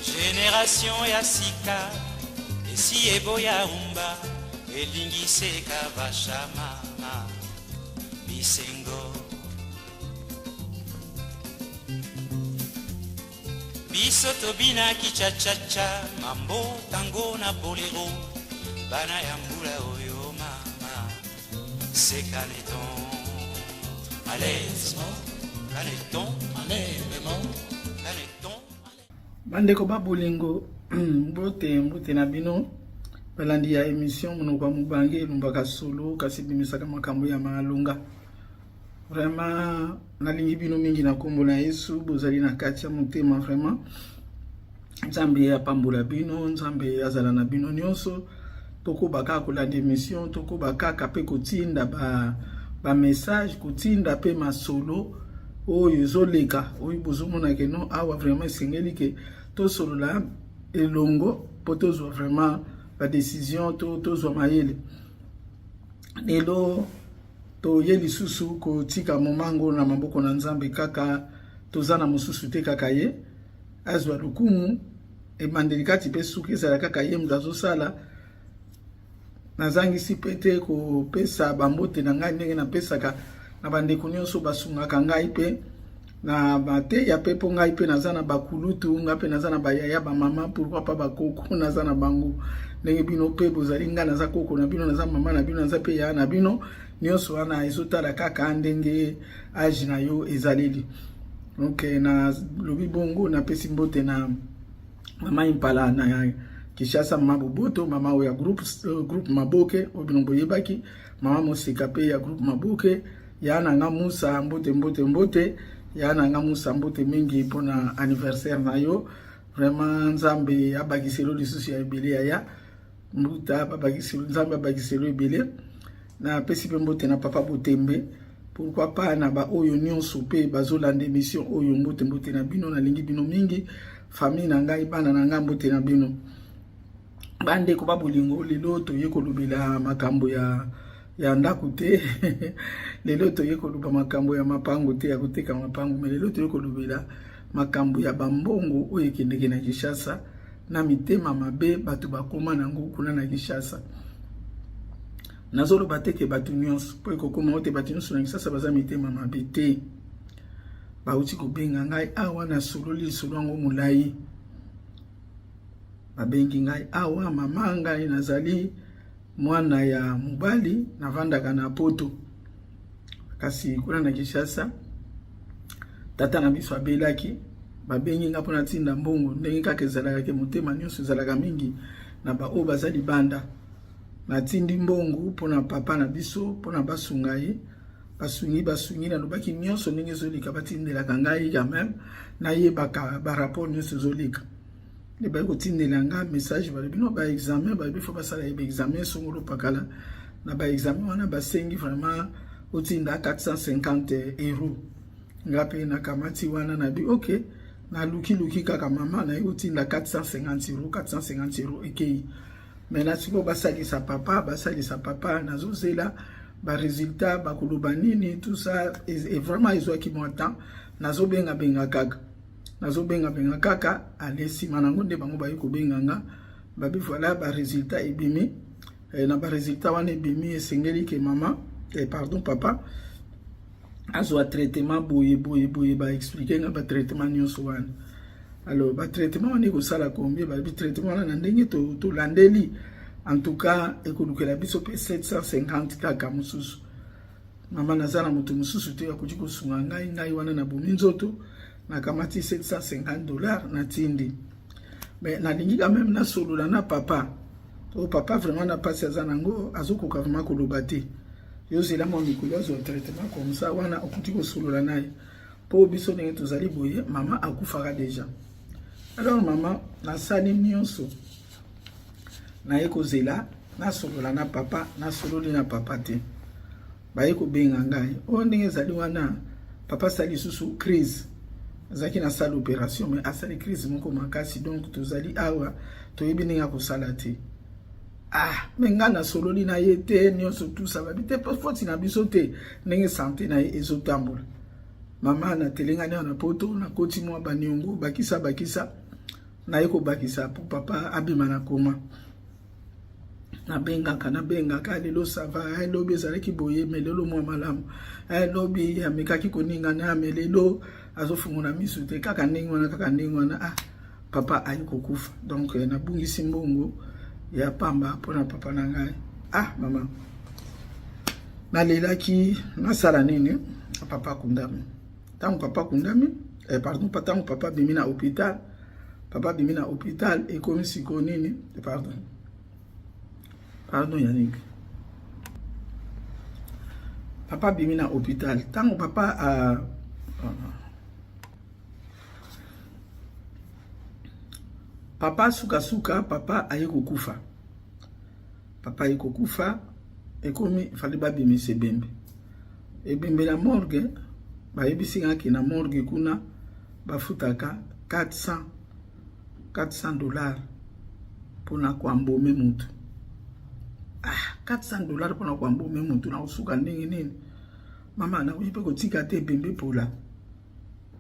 Génération ya sika esi eboya umba elingise kavashama bisengo biso tobina kichachacha mambo tango na bolero bana ya mbula oyo mama c'est caneton allez caneton allez maman caneton bandeko babolingo mbote na bino balandi ya émission monoko mubange lumbaka solo kasi bimisaka makambo ya malunga. Vraiment nalingi bino mingi na kombo na Yesu bozali na kati ya motema. Vraiment Nzambe apambola bino, Nzambe azala na bino nyonso. Toko baka kolanda émission, toko baka pe kotinda ba message, kotinda pe masolo oyo ezoleka oyo bozomona ke non awa vraiment sengeli ke to solo la elongo po tozwa vraiment ba décision tozwa mayele lelo to yeli susu ko tika momango na maboko na Nzambe kaka tozana mususu te kaka ye azwa lukumu e mandelikati pe suki za kaka ye mdazo sala nazangisi pete ko pesa bambote na ngai ndenge na pesa ka na bandeko nyonso basungaka ngai pe na bate ya pepo ngai pe nazana bakulutu ngai pe nazana bayaya ba mama pourquoi pas bakoko nazana bango ndenge bino pe bozali nga naza koko na bino naza mama na bino naza pe ya na bino nyonso wana ezotala kaka ndenge age na yo ezaleli. Donc na lobi bongo na pesi mbote na mama impala na Kishasa mama Boboto mama ya groupe Maboke obino yebaki mama Mosika pe ya groupe Maboke yana nga Musa mbote yana nga Musa mbote mingi pona anniversaire na yo. Vraiment Nzambe abakiselo lisusu ya ebele ya mbuta babakiselo Nzambe abakiselo ebele na pesi pe mbote na papa Botembe. Pourquoi pas na ba oyo nyonso pe bazolanda émission oyo mbote na bino na lingi bino mingi famille na ngai bana na ngai mbote na bino bande ko babolingo lelo to yekolubela makambo ya ndaku te lelo to yekoluba makambo ya mapango te ya kuteka mapango mais lelo to yekolubela makambo ya bambongo oyo ekendeke na Kishasa na mitema mabe batu bakoma nango kuna na Kishasa nazolo bateke batu nyonso po ekokoma ote batu nyonso na Kishasa baza mitema mabe te bauti kobenga ngai awa na sololi solwango mulai babengi ngai awa mama ngai nazali mwana ya mubali navandaka na poto kasi kuna na Kishasa tata na biso abelaki babengi nga pona tinda mbongo ndenge kaka ezalaka ke motema nyonso ezalaka mingi na ba o bazali banda na tindi mbongo pona papa na biso pona basunga ye basungi na lobaki nyonso ndenge zolika batindelaka ngai quand même na yebaka ba rapport nyonso zolika le ba ko tindela nga message ba bino ba examen ba bifo basala ba examen songolo pakala na ba examen wana basengi vraiment otinda 450 euros ngape na kamati wana na bi okay na luki kaka mama na otinda 450 euros ekei mais na siko basali sa papa na zozela ba résultat ba koloba nini tout ça et vraiment ils ont qui montant nazo benga kaka alesi manango nde bango bayi ko benganga babi voilà ba résultat ebimi na ba résultat wana ebimi esengeli ke mama papa azwa traitement boye ba expliquer nga ba traitement nyonso wana. Alors ba traitement wana ko sala combien ba traitement wana na ndenge to landeli en tout cas ekolukela biso pe 750 kaka mususu mama nazana mutu mususu te akuti kosunga ngai wana na bomi nzoto na kamati $750 na tindi mais na lingi quand même na solola na papa papa vraiment na pasi azanango azokoka vraiment koloba te yo zela mo mikolo zo traitement comme ça wana akuti kosolola naye po biso ndenge tozali boye mama akufaka déjà. Alors mama na sani nyonso na yeko zela na solola na papa na sololi na papa te bayeko benga ngai o ndenge zali wana papa sali susu crise zaki na salle opération mais asali crise moko makasi donc tozali awa toyebi ndenge akosala te mais nga na sololi na ye te nyonso tout ça ba bite foti na biso te ndenge santé na ye ezotambola mama na telenga na poto na koti mwa baniongo bakisa na yeko bakisa pour papa abima na koma na bengaka lelo sava lobi ezalaki boye me lelo mwa malamu lobi amekaki koninga na me lelo azofungula misu te kaka ndenge wana papa ayi kokufa donc nabungisi mbongo ya pamba mpona papa na ngai mama nalelaki nasala nini papa kundami ntango papa kundami pardon ntango papa bimi na hôpital ekomi siko nini pardon Yannick papa bimi na hôpital ntango papa suka papa aye kokufa ekomi fali babimisa ebembe na morgue bayebisingaki na morgue kuna bafutaka $400 mpona kwambome mutu $400 mpona kwambome mutu na kosuka ndenge nini mama nakoki mpe kotika te ebembe pola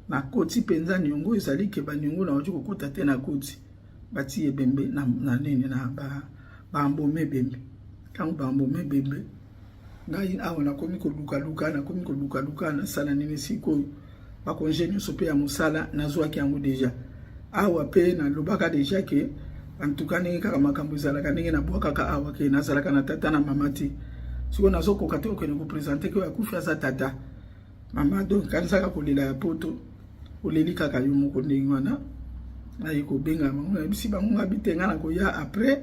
na koti mpenza niongo ezali ke baniongo na wachi kokota te na koti bati ebembe na nini na bambome ebembe ntango bambome ebembe ngai awa nakomi koluka nasala nini sikoyo bakonje nyonso mpe ya mosala nazwaki yango deja awa mpe nalobaka deja ke antuka ndenge kaka makambo ezalaka ndenge nabwakaka awa ke nazalaka na tata na mama te sikoyo nazokoka te okende kopresente ke akufi aza tata mama donc kanisaka kolela ya poto oleli kaka yo moko ndenge wana naye kobenga bango nayebisi bango ngabi te nga nakoya après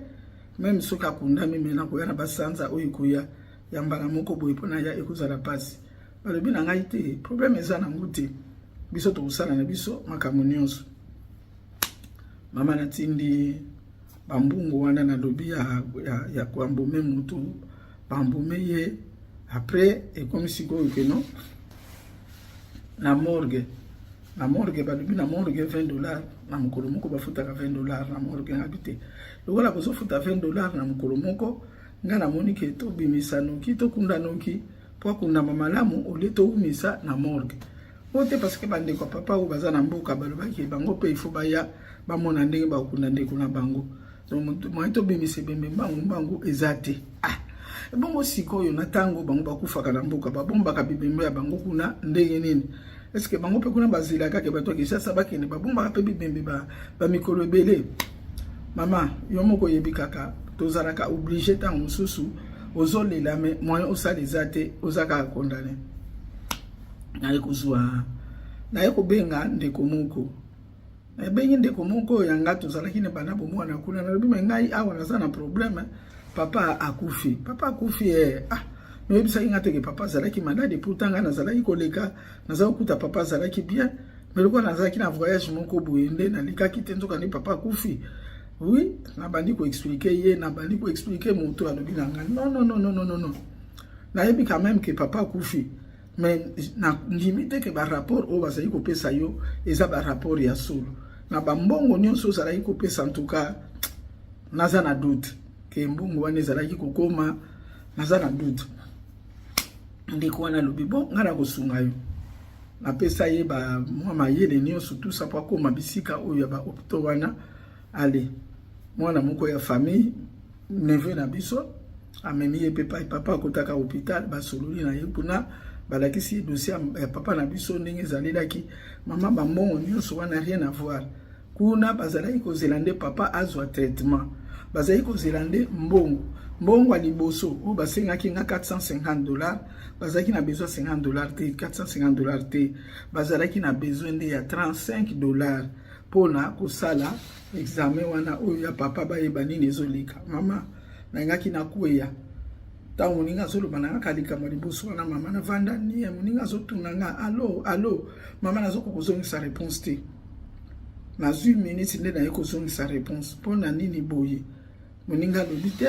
même soki akundami me nakoya na basanza oyo ekoya ya mbala moko boye mpona ya ekozala pasi balobi na ngai te problème eza nango te biso tokosala na biso makambo nyonso mama natindi bambungu wana nalobi ya kwambome mutu bambome ye après ekomi sikoyo keno na morgue balobi na morgue $20 na mokolo moko bafutaka $20 na morgue ngabi te lokola kozofuta $20 na mokolo moko nga namoni ke tobimisa noki tokunda noki po akundama malamu ole toumisa na morgue ote parce que bandeko papa oyo baza na mboka balobaki bango mpe ifo baya bamona ndenge bakunda ndeko na bango donc moye tobimisa ebembe mbangu eza te bongo sikoyo na ntango bango bakufaka na mboka babombaka bibembe ya bango kuna ndenge nini est-ce que bango mpe kuna bazilaka ke bato ya Kinshasa bakende babombaka mpe bibembe bamikolo ebele mama yo moko oyebi kaka tozalaka obligé ntango mosusu ozolela me moyen osala eza te oza kaka condamné naye kobenga ndeko moko nayebengi ndeko moko yanga tozalaki na bana bomwana kuna nalobi me ngai awa naza na problème papa akufi noyebisaki nga teke papa azalaki malade pourtant nga nazalaki koleka nazalaki kokuta papa azalaki bien mais lokola nazalaki na voyage moko boye nde nalikaki te nzoka nde papa akufi oui nabandi koexplike ye nabandi koexplike moto alobi na nga non nayebi quand même ke papa akufi mais ndimi te ke barapport oyo bazali kopesa yo eza barapport ya solo na bambongo nyonso ozalaki kopesa ntuka naza na doute ke mbongo wana ezalaki kokoma naza na doute ndeko wana alobi bon nga na kosunga yo napesa ye mwa mayele nyonso tout ça po akoma bisika oyo ya bahopito wana ale mwana moko ya famille neveu na biso amemi ye mpe papa akotaka hôpital basololi na ye mpona balakisi ye dossier ya papa na biso ndenge ezalelaki mama bambongo nyonso wana rien à voir kuna bazalaki kozela nde papa azwa traitement bazalaki kozela nde mbongo ya liboso oyo basengaki nga $450 bazalaki na besoin $50 te $450 te bazalaki na besoin nde ya $35 mpona kosala examen wana oyo ya papa bayeba nini ezoleka mama nangaki nakweya ntango moninga azoloba nanga kalikama liboso wana mama navanda nie moninga azotuna nga allo mama nazokoka kozongisa réponse te nazwi minute nde naye kozongisa réponse mpona nini boye moninga alobi te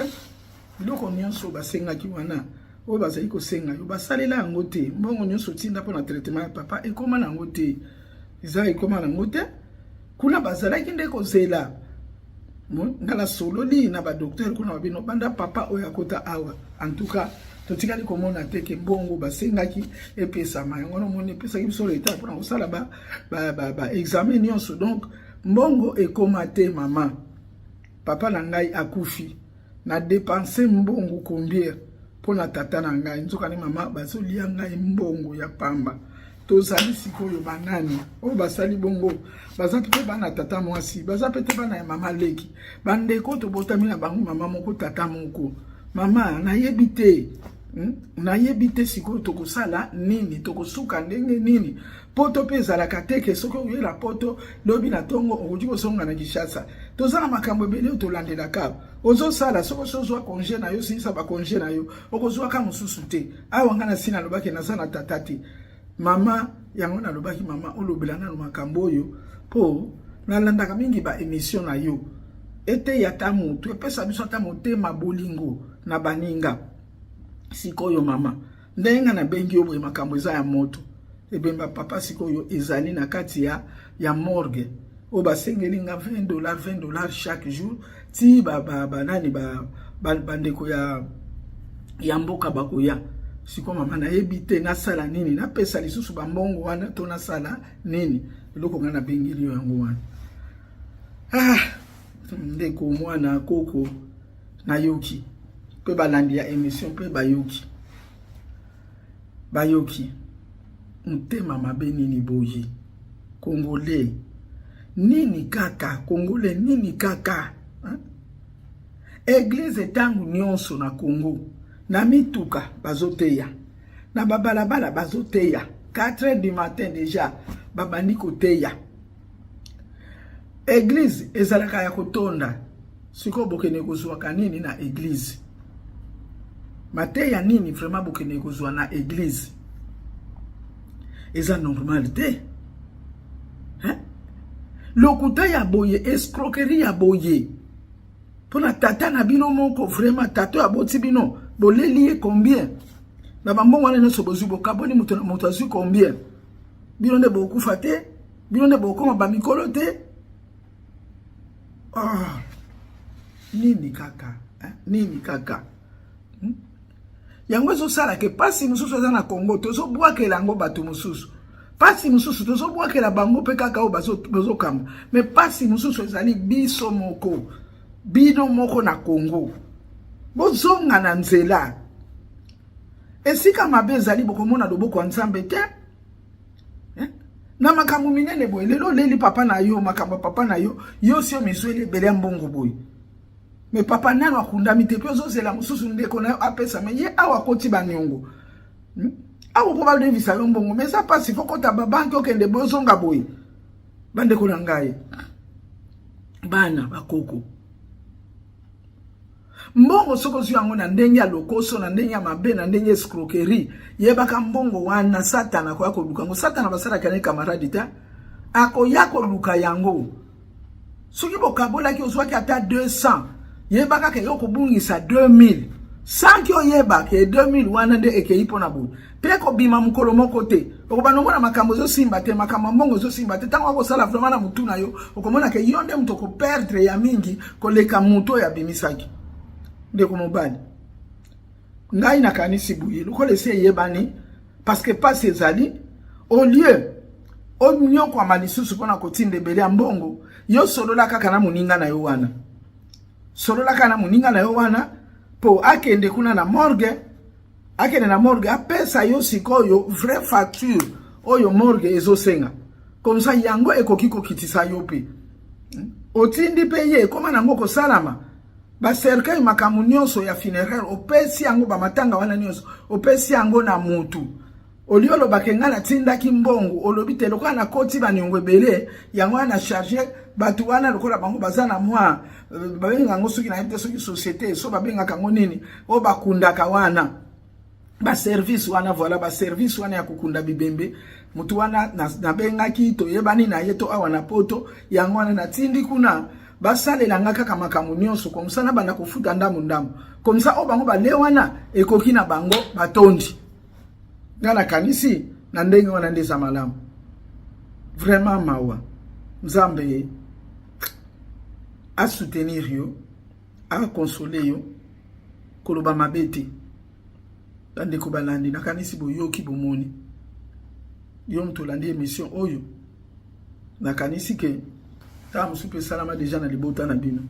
biloko nyonso basengaki wana oyo bazali kosenga yo basalela yango te mbongo nyonso tinda mpona traitement ya papa ekoma nango te eza ekoma nango te kuna bazalaki nde kozela ngala sololi na badokter kuna babino banda papa oyo akota awa en tout cas totikali komona te ke mbongo basengaki epesama yango nomoni epesaki biso leta mpona kosala ba examen nyonso donc mbongo ekoma te mama. Papa na ngai akufi. Na dépenser mbongo combien pour na tata na ngai. Nzoka ni mama bazolia ngai mbongo ya pamba. Tozali sikoyo banani. O basali bongo. Baza pete bana tata mwasi. Baza pete bana ya mama leki. Bandeko to botami na bango mama moko tata moko. Mama na yebite. Na yebite sikoyo tokosala nini. Tokosuka ndenge nini. Poto peza la kateke soko uye la poto lobi na tongo ojiko songa na Kinshasa. Tozala makambo ebele tolandela ka. Ozo sala soko sozwa congé na yo sinisa ba congé na yo. Okozwa ka mususu te. Awa ngana sina lobaki na sana tatati. Mama yango na lobaki mama olobela na makambo yo po na landaka mingi ba émission na yo. Ete ya tamu tu epesa biso tamu te mabolingo na baninga. Sikoyo mama. Ndenga na bengi yo boye makambo eza ya moto. Ebemba papa sikoyo ezali na kati ya morgue. O basengeli nga $20 chaque jour. Ti nani bandeko ya mboka bakoya. Siko mama na ebite na sala nini na pesa lisusu bambongo wana to na sala nini. Eloko nga na bengeli yo yango wana. Ndeko mwana koko na yoki. Pe balandi ya émission pe bayoki. Bayoki. Mtema mabe nini boye. Congolais. Nini kaka. Congolais nini kaka. Église tangu nyonso na Congo. Na mituka bazoteya. Na babalabala bazoteya. 4h du matin déjà. Babandi koteya. Église ezalaka ya kotonda. Siko bokene kozwa kanini na église. Mateya nini vraiment bokene kozwa na église. Eza normal te. Lokuta ya boye, escroquerie ya boye. Pona tata na bino moko, vraiment tato ya boti bino, boleli combien? Na bambongo wane neso bozu bokaboni muto azu combien? Bino ne bokufa te, bino ne bokoma bamikolo te. Nini kaka, nini kaka. Yango zo sala ke pasi mususu eza na Congo tozo bwakela yango bato mususu. Pasi mususu tozo bwakela bango pe kaka o bazo kamba. Mais pasi mususu ezali biso moko. Bino moko na Congo. Bozonga na nzela. Esika mabe ezali bokomona loboko nzambe te. Na makambo minene boye lelo leli papa na yo makambo papa na yo yo sio miswele bele mbongo boye. Mais papa nano akundami te pe ozozela mususu ndeko na apesa me ye awa koti baniongo. Awa ko balde visa yo mbongo mais ça passe faut kota babanki okende bozonga boye. Bandeko na ngai. Bana bakoko. Mbongo soko zuyango na ndenge ya lokoso na ndenge ya mabe na ndenge escroquerie yebaka mbongo wana satana kwa koluka ngo satana basala kane camarade ta ako yako luka yango soki bokabola ki ozwaki ata 200 yebaka ke yoko bungisa 2000 sanki oyeba ke 2000 wana nde ekeipo na bu peko bima mukolo moko te okobana makambo zo simba te makambo mbongo zo simba te tango ko sala vraiment na mutu na yo okomona ke yonde mutoko perdre ya mingi koleka muto ya bimisaki ndeko mobali ngai na kanisi buye lokole se yebani parce que pas ezali au lieu o nyoko kwa malisusu pona kotinde bele mbongo yo solola kaka na muninga na yo wana solola kana muninga na yo wana po akende kuna na morgue akende na morgue apesa yo sikoyo vraie facture oyo morgue ezosenga comme ça yango ekokiko kitisa yo pe otindi pe ye koma nango ko salama ba serikali makamu nyonso ya funéraire opesi yango ba matanga wana nyonso opesi yango na mutu oliolo bakengana tinda kimbongo olobite lokola na koti baningwe bele yango na charger batu wana lokola bango bazana mwa babenga ngo soki na yete soki société so babenga kango nini o bakundaka wana ba service wana voilà ba service wana ya kukunda bibembe mutu wana na benga kito yebani na yeto awa na poto yango wana na tindi kuna basalela nga kaka makambo nyonso comme ça na banda kofuta ndamu comme ça o bango balewana ekoki na bango batondi ngana kanisi na ndenge wana ndeza malamu vraiment mawa nzambe a soutenir yo a consoler yo koloba mabete tande ko balandi na kanisi boyoki bomoni yo mtolandi émission oyo na kanisi ke ta musupe salama deja na libota na bino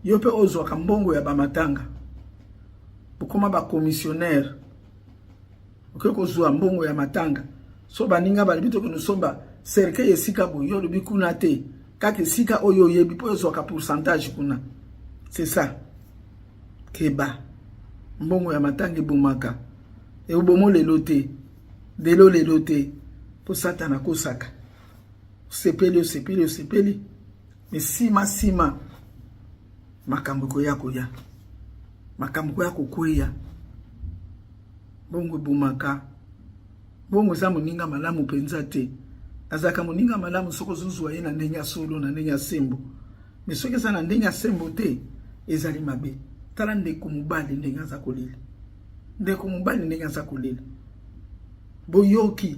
yo pe ozwa kambongo ya bamatanga bokoma ba commissionnaire okeko zwa mbongo ya matanga so baninga bali bito ko somba serke yesika bo yo lubi kuna te kake sika oyo yebi po ozwa ka pourcentage kuna c'est ça keba mbongo ya matanga bomaka e ubomo lelo te delo lelo te po satana kosaka sepeli sima makambo yako ya makambo yako kweya bongo bomaka bongo za moninga malamu penza te azaka moninga malamu soko zuzwa ye na ndenya solo na ndenya sembo mesoke za na ndenya sembo te ezali mabe tala ndeko mubali ndenga za kolile ndeko mubali ndenga za kolile boyoki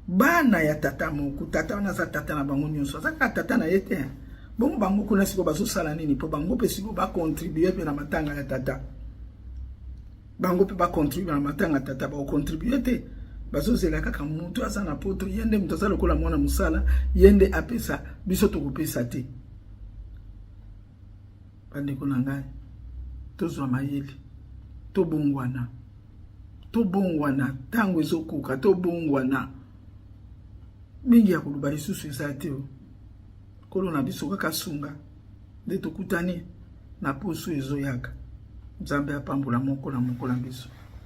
bana ya tata moko tata na za tata na bango nyonso azaka tata na yete bongo bango kuna siko bazo sala nini po bango pe siko ba contribuer pe na matanga ya tata bango pe ba contribuer na matanga ya tata ba contribuer te bazo zela kaka mutu asa na poto yende mutazalo kola mwana musala yende apesa biso to kopesa te bande kuna ngai tozwa mayeli to bongwana tango ezokuka to bongwana mingi ya kuluba lisusu eza te kolo na biso kaka sunga nde tokutani na poso ezoyaka nzambe apambola moko na biso.